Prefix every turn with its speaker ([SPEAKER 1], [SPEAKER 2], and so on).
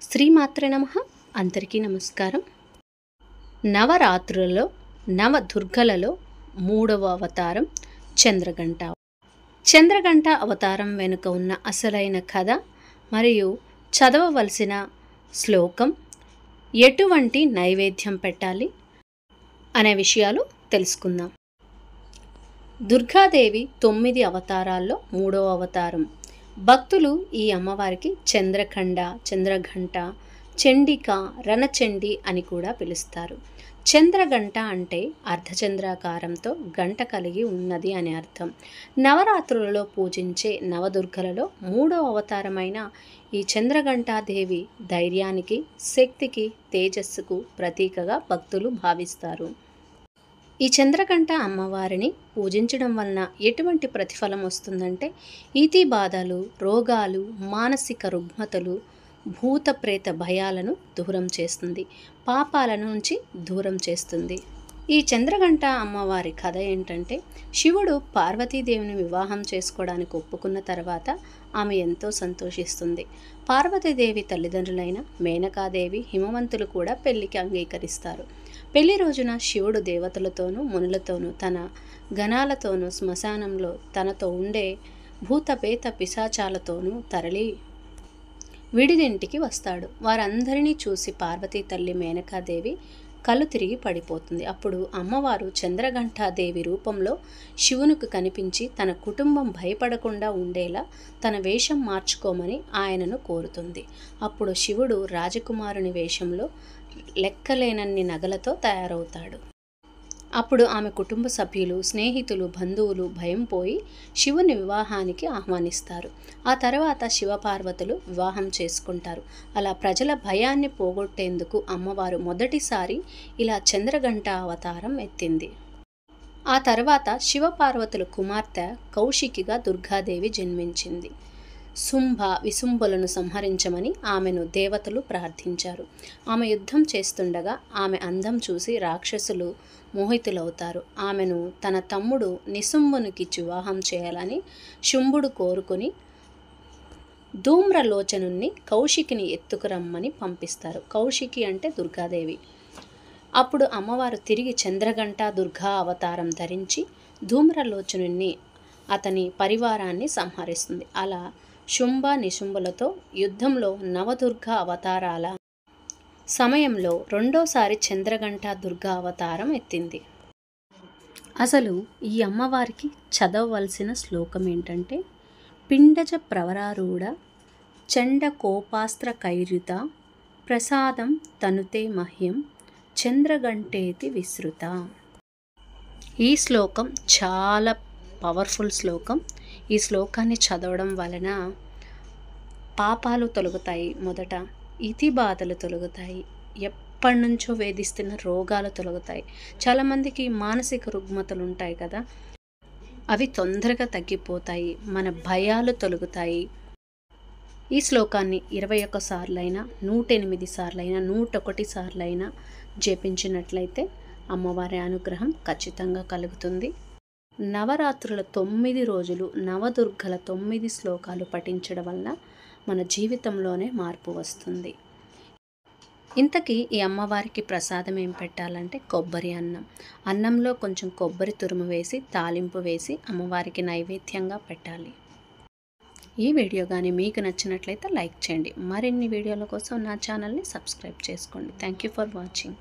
[SPEAKER 1] శ్రీమాత్రే నమః. అందరికీ నమస్కారం. నవరాత్రులలో నవదుర్గలలో 3వ అవతారం చంద్రఘంట. చంద్రఘంట అవతారం వెనుక ఉన్న అసలైన కథ మరియు చదవవలసిన శ్లోకం, ఎటువంటి నైవేద్యం పెట్టాలి అనే విషయాలు తెలుసుకుందాం. దుర్గాదేవి 9 అవతారాల్లో 3వ అవతారం. భక్తులు ఈ అమ్మవారికి చంద్రఘంట, చండిక, రణచండి అని కూడా పిలుస్తారు. చంద్రఘంట అంటే అర్ధచంద్రాకారంతో గంట కలిగి ఉన్నది అని అర్థం. నవరాత్రులలో పూజించే నవదుర్గలలో 3వ అవతారమైన ఈ చంద్రఘంటాదేవి ధైర్యానికి, శక్తికి, తేజస్సుకు ప్రతీకగా భక్తులు భావిస్తారు. ఈ చంద్రఘంట అమ్మవారిని పూజించడం వలన ఎటువంటి ప్రతిఫలం వస్తుందంటే, ఈతి బాధలు, రోగాలు, మానసిక రుగ్మతలు, భూత ప్రేత భయాలను దూరం చేస్తుంది, పాపాల నుంచి దూరం చేస్తుంది. ఈ చంద్రఘంట అమ్మవారి కథ ఏంటంటే, శివుడు పార్వతీదేవిని వివాహం చేసుకోవడానికి ఒప్పుకున్న తర్వాత ఆమె ఎంతో సంతోషిస్తుంది. పార్వతీదేవి తల్లిదండ్రులైన మేనకాదేవి, హిమవంతులు కూడా పెళ్లికి అంగీకరిస్తారు. పెళ్లి రోజున శివుడు దేవతలతోనూ మునులతోనూ తన గణాలతోనూ శ్మశానంలో తనతో ఉండే భూతపేత పిశాచాలతోనూ తరలి విడిదింటికి వస్తాడు. వారందరినీ చూసి పార్వతీ తల్లి మేనకాదేవి కళ్ళు తిరిగి పడిపోతుంది. అప్పుడు అమ్మవారు చంద్రఘంటాదేవి రూపంలో శివునికి కనిపించి తన కుటుంబం భయపడకుండా ఉండేలా తన వేషం మార్చుకోమని ఆయనను కోరుతుంది. అప్పుడు శివుడు రాజకుమారుని వేషంలో లెక్కలేనన్ని నగలతో తయారవుతాడు. అప్పుడు ఆమె కుటుంబ సభ్యులు, స్నేహితులు, బంధువులు భయం పోయి శివుని వివాహానికి ఆహ్వానిస్తారు. ఆ తర్వాత శివపార్వతులు వివాహం చేసుకుంటారు. అలా ప్రజల భయాన్ని పోగొట్టేందుకు అమ్మవారు మొదటిసారి ఇలా చంద్రఘంట అవతారం ఎత్తింది. ఆ తర్వాత శివపార్వతుల కుమార్తె కౌశికిగా దుర్గాదేవి జన్మించింది. విశుంభులను సంహరించమని ఆమెను దేవతలు ప్రార్థించారు. ఆమె యుద్ధం చేస్తుండగా ఆమె అందం చూసి రాక్షసులు మోహితులవుతారు. ఆమెను తన తమ్ముడు నిశుంభునికి వివాహం చేయాలని శుంభుడు కోరుకుని ధూమ్రలోచనుణ్ణి కౌశికిని ఎత్తుకురమ్మని పంపిస్తారు. కౌశికి అంటే దుర్గాదేవి. అప్పుడు అమ్మవారు తిరిగి చంద్రఘంట దుర్గా అవతారం ధరించి ధూమ్రలోచనుణ్ణి, అతని పరివారాన్ని సంహరిస్తుంది. అలా శుంభ నిశుంభులతో యుద్ధంలో నవదుర్గా అవతారాల సమయంలో రెండోసారి చంద్రఘంట దుర్గా అవతారం ఎత్తింది. అసలు ఈ అమ్మవారికి చదవవలసిన శ్లోకం ఏంటంటే, పిండజ ప్రవరారూఢ చండ కోపాస్త్ర కైర్యుత ప్రసాదం తనుతే మహ్యం చంద్రఘంటేతి విశ్రుత. ఈ శ్లోకం చాలా పవర్ఫుల్ శ్లోకం. ఈ శ్లోకాన్ని చదవడం వలన పాపాలు తొలగుతాయి. మొదట ఇతి బాధలు తొలగుతాయి. ఎప్పటి నుంచో వేధిస్తున్న రోగాలు తొలగుతాయి. చాలామందికి మానసిక రుగ్మతలు ఉంటాయి కదా, అవి తొందరగా తగ్గిపోతాయి. మన భయాలు తొలగుతాయి. ఈ శ్లోకాన్ని 21 సార్లైనా, 108 సార్లైనా, 101 సార్లైనా జపించినట్లయితే అమ్మవారి అనుగ్రహం ఖచ్చితంగా కలుగుతుంది. నవరాత్రుల 9 రోజులు నవదుర్గల 9 శ్లోకాలు పఠించడం వల్ల మన జీవితంలోనే మార్పు వస్తుంది. ఇంతకీ ఈ అమ్మవారికి ప్రసాదం ఏం పెట్టాలంటే, కొబ్బరి అన్నం. అన్నంలో కొంచెం కొబ్బరి తురుము వేసి, తాలింపు వేసి అమ్మవారికి నైవేద్యంగా పెట్టాలి. ఈ వీడియో కానీ మీకు నచ్చినట్లయితే లైక్ చేయండి. మరిన్ని వీడియోల కోసం నా ఛానల్ని సబ్స్క్రైబ్ చేసుకోండి. Thank you for watching.